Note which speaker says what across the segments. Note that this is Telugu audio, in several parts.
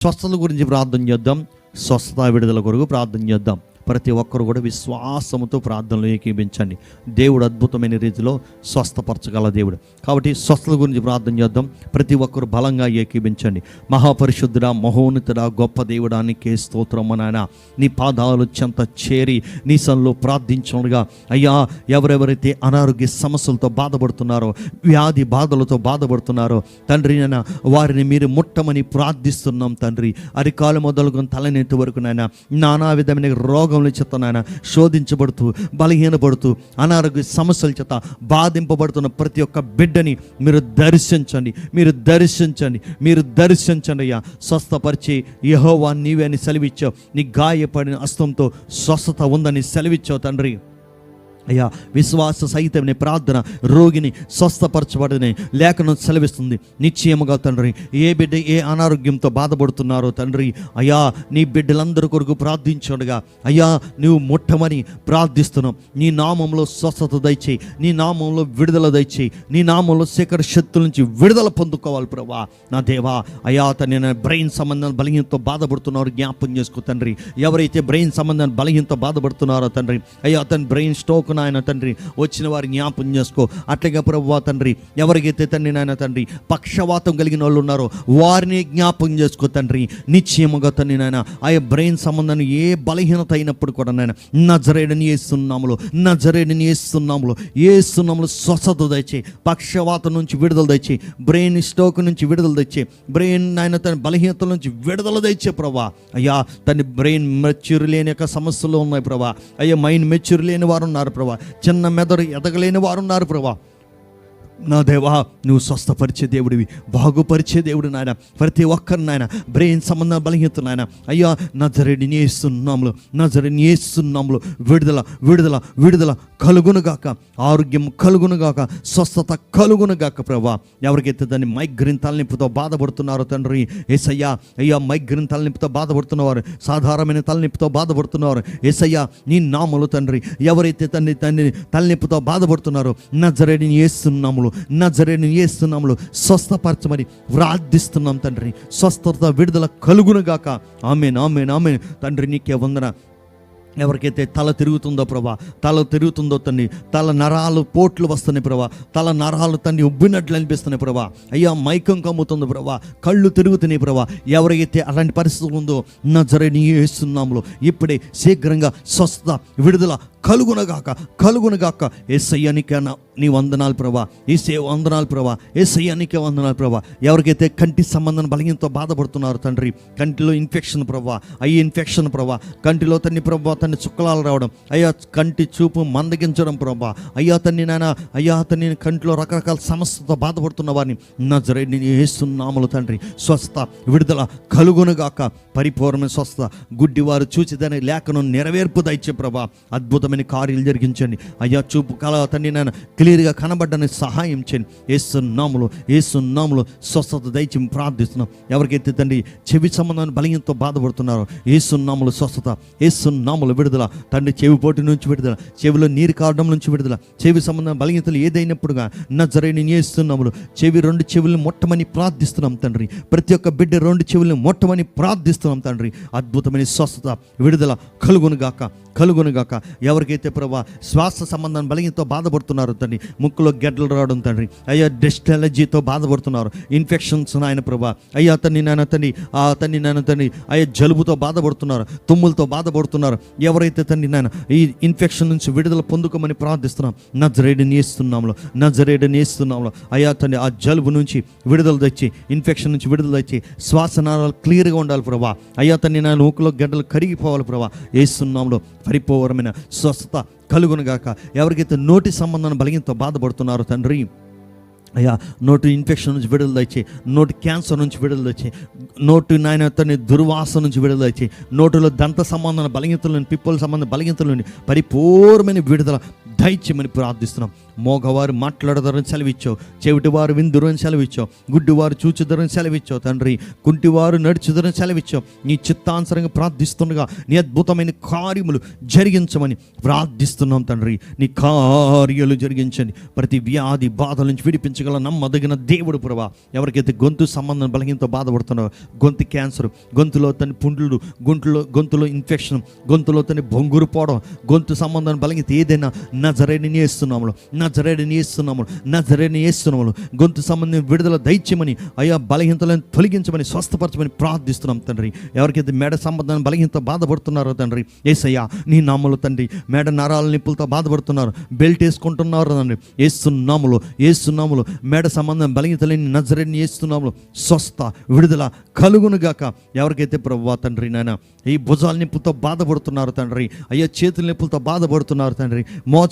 Speaker 1: స్వస్థత గురించి ప్రార్థన చేద్దాం. స్వస్థత విడుదల కొరకు ప్రార్థన చేద్దాం. ప్రతి ఒక్కరు కూడా విశ్వాసముతో ప్రార్థనలు ఏకీభించండి. దేవుడు అద్భుతమైన రీతిలో స్వస్థపరచగల దేవుడు కాబట్టి స్వస్థత గురించి ప్రార్థన చేద్దాం. ప్రతి ఒక్కరు బలంగా ఏకీభించండి. మహాపరిశుద్ధుడా, మహోన్నతుడా, గొప్ప దేవుడా, నీకే స్తోత్రము నాయన. నీ పాదాలు చెంత చేరి నీ సన్నిధిలో ప్రార్థించుండగా అయ్యా, ఎవరెవరైతే అనారోగ్య సమస్యలతో బాధపడుతున్నారో, వ్యాధి బాధలతో బాధపడుతున్నారో తండ్రి నాయన, వారిని మీరు ముట్టమని ప్రార్థిస్తున్నాం తండ్రి. అరికాలు మొదలుకొని తలనెత్తి వరకు నాయన నానా విధమైన రోగం చేత నాయన శోధించబడుతూ, బలహీనపడుతూ, అనారోగ్య సమస్యల చేత బాధింపబడుతున్న ప్రతి ఒక్క బిడ్డని మీరు దర్శించండి, మీరు దర్శించండి, మీరు దర్శించండి అయ్యా. స్వస్థపరిచి యెహోవా నీవే అని సెలవిచ్చావు. నీ గాయపడిన హస్తంతో స్వస్థత ఉందని సెలవిచ్చావు తండ్రి. అయ్యా, విశ్వాస సహితమైన ప్రార్థన రోగిని స్వస్థపరచబడని లేఖనం సెలవిస్తుంది. నిశ్చయముగా తండ్రి, ఏ బిడ్డ ఏ అనారోగ్యంతో బాధపడుతున్నారో తండ్రి, అయ్యా నీ బిడ్డలందరి కొరకు ప్రార్థించుండగా అయ్యా నువ్వు ముట్టమని ప్రార్థిస్తున్నాం. నీ నామంలో స్వస్థత దయచేయి, నీ నామంలో విడుదల దయచేయి, నీ నామంలో శేఖర శక్తుల నుంచి విడుదల పొందుకోవాలి ప్రభా. నా దేవా అయ్యా, తన బ్రెయిన్ సంబంధం బలహీనతో బాధపడుతున్నారు జ్ఞాపకం చేసుకో తండ్రి. ఎవరైతే బ్రెయిన్ సంబంధం బలహీనతో బాధపడుతున్నారో తండ్రి, అయ్యా తన బ్రెయిన్ స్ట్రోక్ నాయన తండ్రి వచ్చిన వారి జ్ఞాపకం చేసుకో. అట్లాగే ప్రభువా తండ్రి, ఎవరికైతే తండ్రి నాయన తండ్రి పక్షవాతం కలిగిన వాళ్ళు ఉన్నారో వారిని జ్ఞాపకం చేసుకో తండ్రి. నిశ్చయముగా తండ్రి నాయన ఆయా బ్రెయిన్ సంబంధాన్ని ఏ బలహీనత అయినప్పుడు కూడా నాయన నజరేయుడని యేసునామములో, నజరేయుడని యేసునామములో స్వస్థత దయచేయి, పక్షవాతం నుంచి విడుదల దయచేయి, బ్రెయిన్ స్ట్రోక్ నుంచి విడుదల దయచేయి, బ్రెయిన్ నాయన తన బలహీనతల నుంచి విడుదల దయచే ప్రభా. అయ్యా తన బ్రెయిన్ మెచ్యూర్ లేని యొక్క సమస్యలు ఉన్నాయి ప్రభా. అయ్యా మైండ్ మెచ్యూర్ లేని వారు ఉన్నారు ప్రభా. చిన్న మెదడు ఎదగలేని వారు ఉన్నారు ప్రభా. నా దేవా, నువ్వు స్వస్థపరిచే దేవుడివి, బాగుపరిచే దేవుడు నాయన. ప్రతి ఒక్కరు నాయన బ్రెయిన్ సంబంధ బలహీనత నాయన అయ్యా నజరేయుడిని యేసునామములో, నజరేయుడిని యేసునామములో విడుదల విడుదల విడుదల కలుగునుగాక, ఆరోగ్యం కలుగునుగాక, స్వస్థత కలుగునుగాక ప్రభా. ఎవరికైతే దాన్ని మైగ్రేన్ తలనొప్పితో బాధపడుతున్నారో తండ్రి యేసయ్యా, అయ్యా మైగ్రేన్ తలనొప్పితో బాధపడుతున్నవారు, సాధారణమైన తలనొప్పితో బాధపడుతున్నవారు యేసయ్యా నీ నామములో తండ్రి, ఎవరైతే తండ్రి తలనొప్పితో బాధపడుతున్నారో నజరేయుడిని యేసునామములో, నజరేయుడిని యేసునామములో స్వస్థపరచమని ప్రార్థిస్తున్నాం తండ్రి. స్వస్థత విడుదల కలుగునుగాక. ఆమేన్, ఆమేన్, ఆమేన్. తండ్రి నీకే వందన. ఎవరికైతే తల తిరుగుతుందో ప్రభా, తల తిరుగుతుందో తండ్రి, తల నరాలు పోట్లు వస్తున్నాయి ప్రభా, తల నరాలు తండ్రి ఉబ్బినట్లు అనిపిస్తున్నాయి ప్రభా. అయ్యా మైకం కమ్ముతుంది ప్రభా, కళ్ళు తిరుగుతున్నాయి ప్రభా. ఎవరైతే అలాంటి పరిస్థితి ఉందో నజరేయుడిని యేసునామములో ఇప్పుడే శీఘ్రంగా స్వస్థత విడుదల కలుగునగాక, కలుగునగాక. యేసయ్యా నీకే నీ వందనాలు ప్రభా, యేసే వందనాలు ప్రభా, యేసయ్యా నీకే వందనాలు ప్రభా. ఎవరికైతే కంటి సంబంధం బలహీనతో బాధపడుతున్నారు తండ్రి, కంటిలో ఇన్ఫెక్షన్ ప్రభా, అయ్యి ఇన్ఫెక్షన్ ప్రభా, కంటిలో తన్ని ప్రభా తన్ని చుక్కలాలు రావడం, అయ్యా కంటి చూపు మందగించడం ప్రభా, అయ్యా తన్ని నాయన, అయ్యా తన్ని కంటిలో రకరకాల సమస్యతో బాధపడుతున్న వారిని నజరేయుడిని యేసునామములో తండ్రి స్వస్థత విడుదల కలుగునుగాక. పరిపూర్ణమైన స్వస్థత, గుడ్డివారు చూచిదని లేఖను నెరవేర్పు దయచే ప్రభా. అద్భుతమైన కార్యాలు జరిగించండి అయ్యా. చూపు కళ తండ్రి నాయన క్లియర్గా కనబడ్డానికి సహాయం చేయండి. యేసునామములో స్వస్థత దయచి ప్రార్థిస్తున్నాం. ఎవరికైతే తండ్రి చెవి సంబంధాన్ని బలహీనతో బాధపడుతున్నారో యేసునామములో స్వస్థత, యేసునామములో విడుదల తండ్రి. చెవి పోటు నుంచి విడుదల, చెవిలో నీరు కారడం నుంచి విడుదల, చెవి సంబంధం బలహీనతలు ఏదైనప్పుడుగా నజరేయుడిని యేసునామములో చెవి రెండు చెవులను మొట్టమని ప్రార్థిస్తున్నాం తండ్రి. ప్రతి ఒక్క బిడ్డ రెండు చెవులను మొట్టమని ప్రార్థిస్తున్నాం తండ్రి. అద్భుతమైన స్వస్థత విడుదల కలుగునుగాక, కలుగునుగాక. ఎవరికైతే ప్రభా శ్వాస సంబంధం బలహీనతో బాధపడుతున్నారు తండ్రి, ముక్కులో గెడ్డలు రావడం తండ్రి, అయ్యా డస్ట్ ఎలర్జీతో బాధపడుతున్నారు, ఇన్ఫెక్షన్స్ నాయన ప్రభా, అయ్యా తన్ని నాయన తండ్రి అయ్యా జలుబుతో బాధపడుతున్నారు, తుమ్ములతో బాధపడుతున్నారు. ఎవరైతే తండ్రి నాయన ఈ ఇన్ఫెక్షన్ నుంచి విడుదల పొందుకోమని ప్రార్థిస్తున్నాం. నజరేయుడిని యేసునామములో అయ్యా తండ్రి ఆ జలుబు నుంచి విడుదల తెచ్చి, ఇన్ఫెక్షన్ నుంచి విడుదల తెచ్చి, శ్వాసనాళాలు క్లియర్గా ఉండాలి ప్రభా. అయ్యా తండ్రి నాయన ముక్కులో గడ్డలు కరిగిపోవాలి ప్రభా. యేసునామములో పరిపూర్ణమైన స్వస్థత కలుగునుగాక. ఎవరికైతే నోటి సంబంధాన్ని బలహీనతో బాధపడుతున్నారో తండ్రి, అయ్యా నోటి ఇన్ఫెక్షన్ నుంచి విడుదల తెచ్చి, నోటి క్యాన్సర్ నుంచి విడుదల తెచ్చి, నోటి నాయన తన దుర్వాసన నుంచి విడుదల తెచ్చి, నోటిలో దంత సంబంధం బలహీనతలను, పిప్పల సంబంధం బలహీనతలను పరిపూర్ణమైన విడుదల దయచేయమని ప్రార్థిస్తున్నాం. మోగవారు మాట్లాడదరని సెలవిచ్చావు, చెవిటివారు విందురని సెలవిచ్చావు, గుడ్డివారు చూచుదరని సెలవిచ్చావు తండ్రి, కుంటివారు నడుచుదరని సెలవిచ్చావు. నీ చిత్తానుసారంగా ప్రార్థిస్తుండగా నీ అద్భుతమైన కార్యములు జరిగించమని ప్రార్థిస్తున్నాం తండ్రి. నీ కార్యాలు జరిగించండి, ప్రతి వ్యాధి బాధల నుంచి విడిపించండి. జరిగించగల నమ్మదగిన దేవుడు ప్రభా. ఎవరికైతే గొంతు సంబంధం బలహీనతో బాధపడుతున్నారో, గొంతు క్యాన్సర్, గొంతులో తన పుండ్లు, గొంతులో ఇన్ఫెక్షన్, గొంతులో తన బొంగురు పోవడం, గొంతు సంబంధం బలహీనత ఏదైనా నజరేయుడిని యేస్తున్నాము, గొంతు సంబంధం విడుదల దయచేయమని అయ్యా, బలహీనతలను తొలగించమని, స్వస్థపరచమని ప్రార్థిస్తున్నాం తండ్రి. ఎవరికైతే మెడ సంబంధం బలహీనత బాధపడుతున్నారో తండ్రి, యేసయ్యా నీ నామములో తండ్రి, మెడ నరాల నిప్పులతో బాధపడుతున్నారు, బెల్ట్ వేసుకుంటున్నారు తండ్రి, యేసునామములో మెడ సంబంధం బలహీనతలని నజరేయుడిని యేస్తున్నాములో స్వస్థ విడుదల కలుగును గాక. ఎవరికైతే ప్రభువా తండ్రి నాయన ఈ భుజాల నిప్పులతో బాధపడుతున్నారు తండ్రి, అయ్యా చేతుల నిప్పులతో బాధపడుతున్నారు తండ్రి,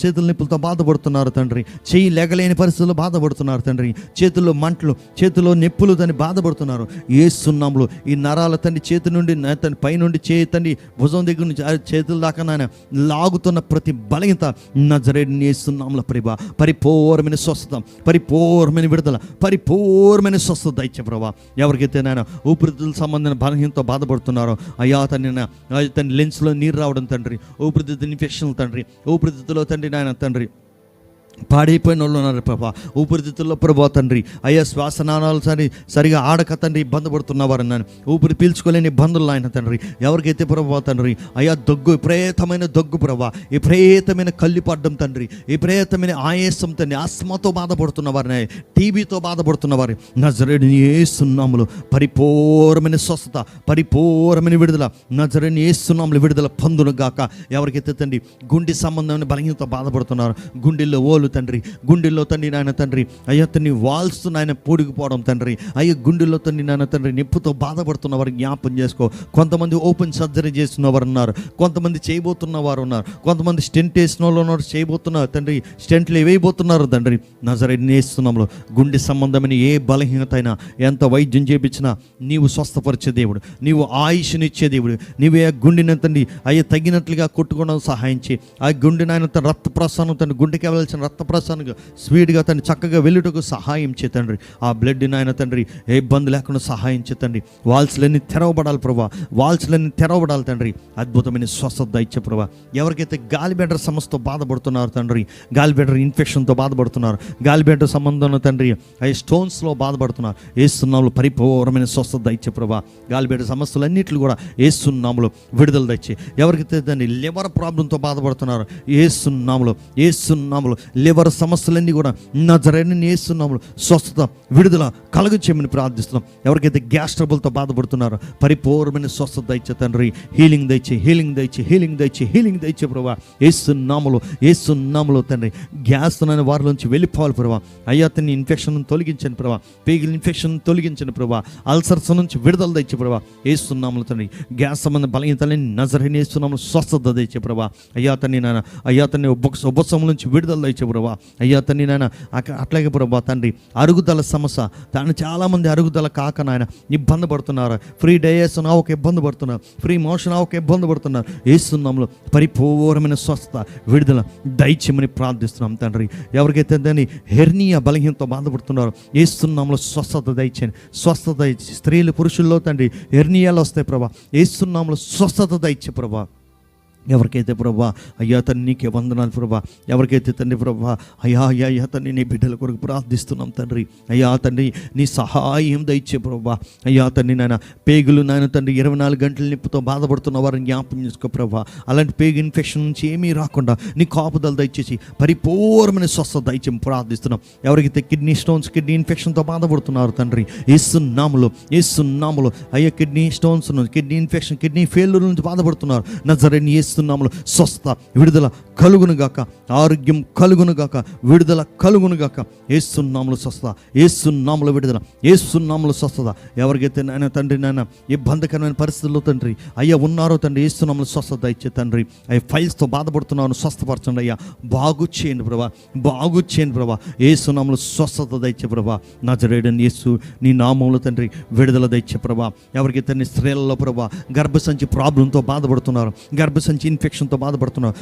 Speaker 1: చేతుల నిప్పులతో బాధపడుతున్నారు తండ్రి, చెయ్యి లేగలేని పరిస్థితుల్లో బాధపడుతున్నారు తండ్రి, చేతుల్లో మంటలు, చేతుల్లో నొప్పులు దాన్ని బాధపడుతున్నారు. యేసునామములో ఈ నరాల తండ్రి చేతి నుండి తన పై నుండి చేతండి భుజం దగ్గర నుంచి చేతుల దాకా నాయన లాగుతున్న ప్రతి బలహీనత నజరేయుడిని యేసునామములో ప్రభా పరిపూర్ణమైన స్వస్థత, పరిపూర్ణమైన విడుదల, పరిపూర్ణమైన స్వస్థత దయచే ప్రభా. ఎవరికైతే నాయన ఊపిరితిత్తుల సంబంధించిన బలహీనతో బాధపడుతున్నారో అయ్యా తండ్రి లెన్స్లో నీరు రావడం తండ్రి, ఊపిరితిత్తుల ఇన్ఫెక్షన్ తండ్రి, ఊపిరితిత్తులో తండ్రి నాయన తండ్రి పాడైపోయిన వాళ్ళు ఉన్నారు ప్రభా. ఊపిరితిత్తుల్లో ప్రభా తండ్రి అయ్యా శ్వాసనాళాలు సరిగా ఆడక తండ్రి ఇబ్బంది పడుతున్నవారు నన్ను, ఊపిరి పీల్చుకోలేని ఇబ్బందులు ఆయన తండ్రి. ఎవరికైతే ప్రభా తండ్రి అయ్యా విపరీతమైన దగ్గు ప్రభా, విపరీతమైన కళ్ళిపడ్డం తండ్రి, విపరీతమైన ఆయాసం తండ్రి, ఆస్మాతో బాధపడుతున్నవారిని, టీబీతో బాధపడుతున్నవారు నజరేయుడిని యేసునామములో పరిపూర్ణమైన స్వస్థత, పరిపూర్ణమైన విడుదల నజరేయుడిని యేసునామములో విడుదల పొందును గాక. ఎవరికైతే తండ్రి గుండె సంబంధమైన బలహీనతో బాధపడుతున్నారు, గుండెల్లో ఓలు తండ్రి, గుండెల్లో తండ్రి నాయన తండ్రి అయ్యా తన్ని వాల్స్ నాయన పూడికిపోవడం తండ్రి, అయ్యా గుండెల్లో తండ్రి నాయన తండ్రి నిప్పుతో బాధపడుతున్న వారు జ్ఞాపం చేసుకో. కొంతమంది ఓపెన్ సర్జరీ చేస్తున్న వారు ఉన్నారు, కొంతమంది చేయబోతున్న వారు ఉన్నారు, కొంతమంది స్టెంట్ వేసిన వాళ్ళు ఉన్నారు, చేయబోతున్నారు తండ్రి, స్టెంట్లు వేయబోతున్నారు తండ్రి. నజరేయుడిని యేసునామములో గుండె సంబంధమైన ఏ బలహీనత అయినా ఎంత వైద్యం చేయించినా నీవు స్వస్థపరిచే దేవుడు, నీవు ఆయుష్నిచ్చే దేవుడు, నీవే గుండెని తండ్రి అయ్యా తగినట్లుగా కొట్టుకోవడం సహాయం చేయి. ఆ గుండె నాయన తన రక్త ప్రసారం తండ్రి, గుండెకి వెళ్ళాల్సిన రక్త ప్రసారంగా స్పీడ్గా తను చక్కగా వెళ్ళుటకు సహాయం చేతండ్రి. ఆ బ్లడ్ నాయన తండ్రి ఏ ఇబ్బంది లేకుండా సహాయం చేతండి. వాల్స్లన్నీ తెరవబడాలి ప్రభా, వాల్స్లన్నీ తెరవబడాలి తండ్రి. అద్భుతమైన స్వస్థత ఇచ్చే ప్రభా. ఎవరికైతే గాలిబెడ్డర్ సమస్యతో బాధపడుతున్నారు తండ్రి, గాలిబెడ్డర్ ఇన్ఫెక్షన్తో బాధపడుతున్నారు, గాలిబెడ్డర్ సంబంధం తండ్రి అవి స్టోన్స్లో బాధపడుతున్నారు, యేసునామములో పరిపూర్ణమైన స్వస్థత ఇచ్చే ప్రభా. గాలిబెడ్డర్ సమస్యలన్నింటిలో కూడా యేసునామములో విడుదల తెచ్చి. ఎవరికైతే దాన్ని లివర్ ప్రాబ్లంతో బాధపడుతున్నారు యేసునామములో లివర్ సమస్యలన్నీ కూడా నజరేయుడిని యేసునామములో స్వస్థత విడుదల కలుగు చేయమని ప్రార్థిస్తున్నాం. ఎవరికైతే గ్యాస్ ట్రబుల్తో బాధపడుతున్నారో పరిపూర్ణమైన స్వస్థత ఇచ్చే తండ్రి, హీలింగ్ దయచే ప్రభా. యేసునామములో తండ్రి గ్యాస్ వారి నుంచి వెళ్ళిపోవాలి ప్రభా. అయ్యా తన ఇన్ఫెక్షన్ తొలగించండి ప్రభా, పేగుల ఇన్ఫెక్షన్ తొలగించండి ప్రభా, అల్సర్స్ నుంచి విడుదల దయచే ప్రభా. యేసునామములో తండ్రి గ్యాస్ సంబంధ బలహీనతలని నజరేయుని యేసునామములో స్వస్థత దయచే ప్రభా. అయ్యా తన్ని ఉపశమనం నుంచి విడుదల దయచే ప్రభా. అయ్యా తండ్రి నాయన అట్లాగే ప్రభా తండ్రి అరుగుదల సమస్య తాను చాలామంది అరుగుదల కాక నాయన ఇబ్బంది పడుతున్నారు, ఫ్రీ డైజెషన్ ఒక ఇబ్బంది పడుతున్నారు, ఫ్రీ మోషన్ ఒక ఇబ్బంది పడుతున్నారు. యేసునామములో పరిపూర్ణమైన స్వస్థత విడుదల దయచేయమని ప్రార్థిస్తున్నాం తండ్రి. ఎవరికైతే దాన్ని హెర్నియా బలహీనతో బాధపడుతున్నారో యేసునామములో స్వస్థత దయచేయండి, స్వస్థత దయచి. స్త్రీలు పురుషుల్లో తండ్రి హెర్నియాలు వస్తాయి ప్రభా, యేసునామములో స్వస్థత దయచే ప్రభా. ఎవరికైతే ప్రభా అయ్యా తన్ని నీకే వందనాలు ప్రభా. ఎవరికైతే తండ్రి ప్రభా అయ్యా తండ్రి నీ బిడ్డల కొరకు ప్రార్థిస్తున్నాం తండ్రి. అయ్యా తండ్రి నీ సహాయం దయచే ప్రభా. అయ్యా తండ్రి నాయన పేగులు నాయన తండ్రి 24 గంటల నిప్పుతో బాధపడుతున్న వారిని జ్ఞాపకం చేసుకో ప్రభా. అలాంటి పేగు ఇన్ఫెక్షన్ నుంచి ఏమీ రాకుండా నీ కాపుదల దయచేసి పరిపూర్ణమైన స్వస్థత దయచేసి ప్రార్థిస్తున్నాం. ఎవరికైతే కిడ్నీ స్టోన్స్, కిడ్నీ ఇన్ఫెక్షన్తో బాధపడుతున్నారు తండ్రి యేసునామములో అయ్యా కిడ్నీ స్టోన్స్ నుంచి, కిడ్నీ ఇన్ఫెక్షన్, కిడ్నీ ఫెయిల్యూర్ నుంచి బాధపడుతున్నారు నజరేయుని యేసునామములో స్వస్థత విడుదల కలుగునుగాక, ఆరోగ్యం కలుగునుగాక, విడుదల కలుగునుగాక. యేసునామములో స్వస్థత, యేసునామములో విడుదల, యేసునామములో స్వస్థత. ఎవరికైతే నాయన తండ్రి నాయన ఇబ్బందికరమైన పరిస్థితుల్లో తండ్రి అయ్యా ఉన్నారో తండ్రి యేసునామములో స్వస్థత ఇచ్చే తండ్రి. అయ్యా ఫైల్స్తో బాధపడుతున్నాను స్వస్థపరచండి అయ్యా, బాగు చేయండి ప్రభా. యేసునామములో స్వస్థత దయచే ప్రభా. నజరేయుడైన యేసు నీ నామములో తండ్రి విడుదల దయచే ప్రభా. ఎవరికైతే స్త్రీలలో ప్రభా గర్భసంచి ప్రాబ్లంతో బాధపడుతున్నారు, గర్భసంచి గర్భసంచి ఇన్ఫెక్షన్తో బాధపడుతున్నారు,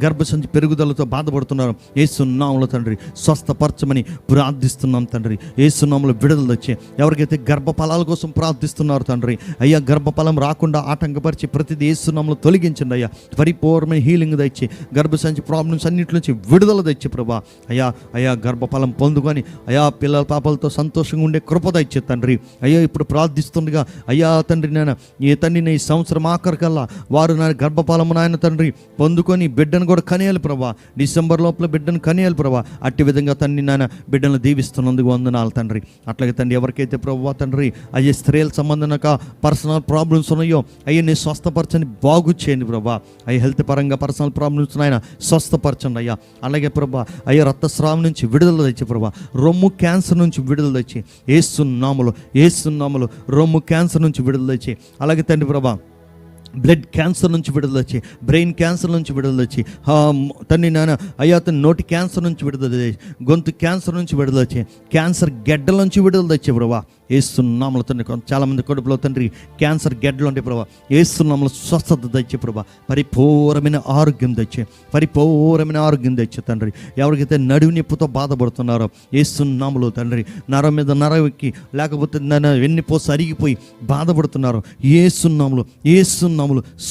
Speaker 1: గర్భసంచి పెరుగుదలతో బాధపడుతున్నారు, యేసు నామములో తండ్రి స్వస్థపరచమని ప్రార్థిస్తున్నాం తండ్రి. యేసు నామములో విడుదల తెచ్చి, ఎవరికైతే గర్భఫలాల కోసం ప్రార్థిస్తున్నారు తండ్రి, అయ్యా గర్భఫలం రాకుండా ఆటంకపరిచి ప్రతిదీ యేసు నామములో తొలగించండి అయ్యా. పరిపూర్ణమైన హీలింగ్ తెచ్చి, గర్భసంచి ప్రాబ్లమ్స్ అన్నింటి నుంచి విడుదల తెచ్చి ప్రభా. అయ్యా గర్భఫలం పొందుకొని అయ్యా పిల్లల పాపలతో సంతోషంగా ఉండే కృప దయచే తండ్రి. అయ్యా ఇప్పుడు ప్రార్థిస్తుండగా అయ్యా తండ్రి నాయన ఈ తండ్రిని ఈ సంవత్సరం ఆఖరికల్లా వారు నా గర్భఫలము నాయన తండ్రి పొందుకొని బిడ్డను కూడా కనేయాలి ప్రభా. డిసెంబర్ లోపల బిడ్డను కనేయాలి ప్రభా. అట్టి విధంగా తండ్రి నాయన బిడ్డను దీవిస్తున్నందుకు వందనాలు తండ్రి. అట్లాగే తండ్రి ఎవరికైతే ప్రభా తండ్రి అయ్యే స్త్రీల సంబంధనక పర్సనల్ ప్రాబ్లమ్స్ ఉన్నాయో అయ్యే నీ స్వస్థపరచని బాగు చేయండి ప్రభా. అయ్యే హెల్త్ పరంగా పర్సనల్ ప్రాబ్లమ్స్ నాయన స్వస్థపరచండి అయ్యా. అలాగే ప్రభా అయ్యా రక్తస్రావం నుంచి విడుదల తెచ్చి ప్రభా, రొమ్ము క్యాన్సర్ నుంచి విడుదల తెచ్చి ఏసునామములో రొమ్ము క్యాన్సర్ నుంచి విడుదల తెచ్చి, అలాగే తండ్రి ప్రభా బ్లడ్ క్యాన్సర్ నుంచి విడుదల వచ్చి, బ్రెయిన్ క్యాన్సర్ నుంచి విడుదల వచ్చి, తండ్రి నాన్న అయ్యా తన నోటి క్యాన్సర్ నుంచి విడుదల తెచ్చి, గొంతు క్యాన్సర్ నుంచి విడుదల వచ్చి, క్యాన్సర్ గెడ్డల నుంచి విడుదల తెచ్చే ప్రభా. ఏసునామములో తండ్రి చాలామంది కడుపులో తండ్రి క్యాన్సర్ గెడ్డలు ఉంటే ప్రభా, ఏసునామములో స్వస్థత తెచ్చే ప్రభా. పరిపూర్ణమైన ఆరోగ్యం తెచ్చే తండ్రి. ఎవరికైతే నడుము నొప్పితో బాధపడుతున్నారో ఏసునామములో తండ్రి, నరం మీద నరం ఎక్కి లేకపోతే వెన్నుపూస అరిగిపోయి బాధపడుతున్నారు, ఏసునామములో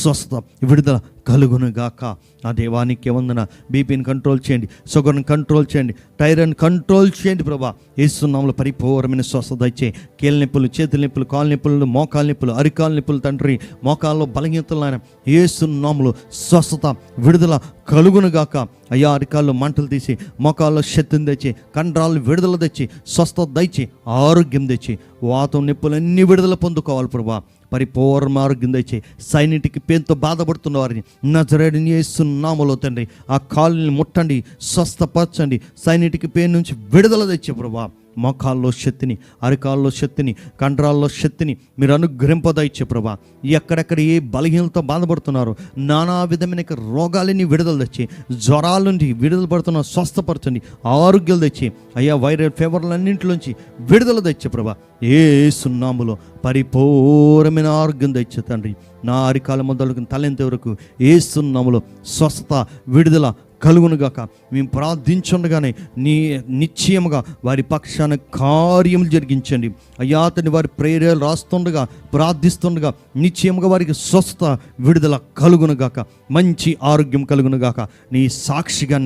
Speaker 1: స్వస్థత విడుదల కలుగునుగాక. ఆ దేవానికి వందన. బీపీని కంట్రోల్ చేయండి, షుగర్ని కంట్రోల్ చేయండి, థైరాయిడ్ని కంట్రోల్ చేయండి ప్రభా. యేసునామములో పరిపూర్ణమైన స్వస్థత ఇచ్చే. కీళ్ళ నొప్పులు, చేతుల నొప్పులు, కాళ్ళ నొప్పులు, మోకాళ్ళ నొప్పులు, అరికాళ్ళ నొప్పులు తండ్రి, మోకాల్లో బలహీనతలు ఆయన యేసునామములో స్వస్థత విడుదల కలుగునుగాక. అయ్యా అరికాల్లో మంటలు తీసి, మోకాల్లో శక్తిని తెచ్చి, కండరాలు విడుదల తెచ్చి, స్వస్థత దయచి, ఆరోగ్యం తెచ్చి, వాతం నొప్పులన్నీ విడుదల పొందుకోవాలి ప్రభా. పరిపూర్ణ ఆరోగ్యం తెచ్చి, సైనిటిక్ పెయిన్తో బాధపడుతున్న వారిని నజరేయుడైన యేసు నామములో తండ్రి ఆ కాళ్ళని ముట్టండి, స్వస్థపరచండి, సైనిటిక్ పెయిన్ నుంచి విడుదల తెచ్చే ప్రభా. మోకాల్లో శక్తిని, అరికాల్లో శక్తిని, కండరాల్లో శక్తిని మీరు అనుగ్రహింపదయిచ్చే ప్రభా. ఎక్కడెక్కడ ఏ బలహీనలతో బాధపడుతున్నారో నానా విధమైన రోగాలని విడుదల తెచ్చి, జ్వరాల నుండి విడుదల పడుతున్న స్వస్థపరచండి, ఆరోగ్యాలు తెచ్చి అయ్యా వైరల్ ఫీవర్లన్నింటిలోంచి విడుదల తెచ్చే ప్రభా. యేసు నామములో పరిపూర్ణమైన ఆరోగ్యం తెచ్చే తండ్రి. నా అరికాల మొదలు తలెంత వరకు యేసు నామములో స్వస్థత విడుదల కలుగునుగాక. మేము ప్రార్థించుండగానే నీ నిశ్చయముగా వారి పక్షాన కార్యములు జరిగించండి అయ్యా. అతని వారి ప్రేరేలు రాస్తుండగా ప్రార్థిస్తుండగా నిశ్చయముగా వారికి స్వస్థత విడుదల కలుగునుగాక, మంచి ఆరోగ్యం కలుగునుగాక, నీ సాక్షిగా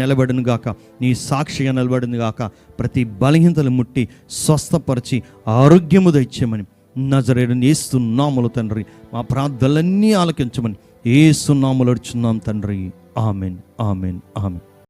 Speaker 1: నిలబడునుగాక. ప్రతి బలహీనతలు ముట్టి స్వస్థపరిచి ఆరోగ్యము దయచేయమని నజరేయుడైన యేసు నామములో తండ్రి మా ప్రార్థనలన్నీ ఆలకించమని యేసు నామములో అడుగుచున్నాం తండ్రి. Amen, amen, amen.